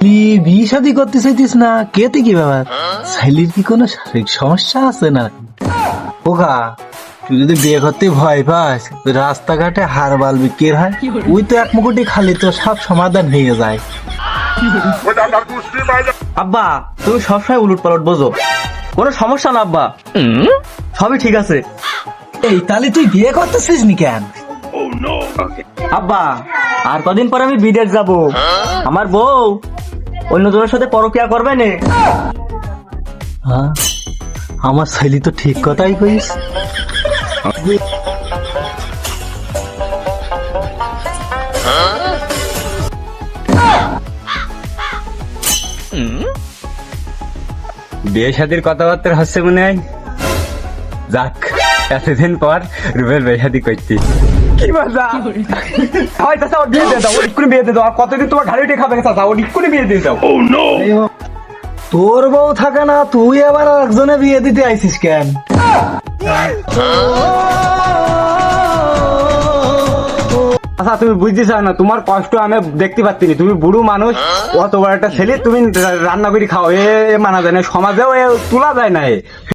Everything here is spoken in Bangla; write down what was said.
বিয়ে শাদী করতে চাইতিস না, কেতে কি ব্যাপার? শাইলির কি কোনো শারীরিক সমস্যা আছে না? ওকা, তুই যদি বিয়ে করতে ভয় পাস, রাস্তাঘাটে হারবাল বিক্রি হয়, ওই তো এক মুকুটি খালি তো সব সমাধান হয়ে যায়। আব্বা তুমি সবসময় উলট পালট বোঝো, কোনো সমস্যা না আব্বা, সবই ঠিক আছে। এই তাহলে তুই বিয়ে করতেছিস নি কেন? আব্বা আর কদিন পর আমি বিদেশ যাব, আমার বউ অন্যজনের সাথে পরকিয়া করবে না। হ্যাঁ, আমার ছেলে তো ঠিক কথাই কইস। বিয়ে শাদির কথাবার্তা হচ্ছে মনে হয়। যাক, এতদিন পর রুবেল বিয়ে শাদি করছি। কি মজা! হয় চাচা, ওর বিয়ে দিয়ে দাও, ওর এক্ষুনি বিয়ে দিয়ে দাও। আর কতদিন তোমার ঘাড়ি উঠে খাবে না চাচা, ওর এক্ষুনি বিয়ে দিয়ে দাও। তোর বউ থাকে না, তুই আবার একজনে বিয়ে দিতে আইছিস কেন? আচ্ছা তুমি বুঝতে চাও না, তোমার কষ্ট আমি দেখতে পাচ্ছি না। তুমি বুড়ো মানুষ, অত বড় একটা ছেলে, তুমি রান্না করে খাও, এ মানা যায় না, সমাজেও এ তোলা যায় না।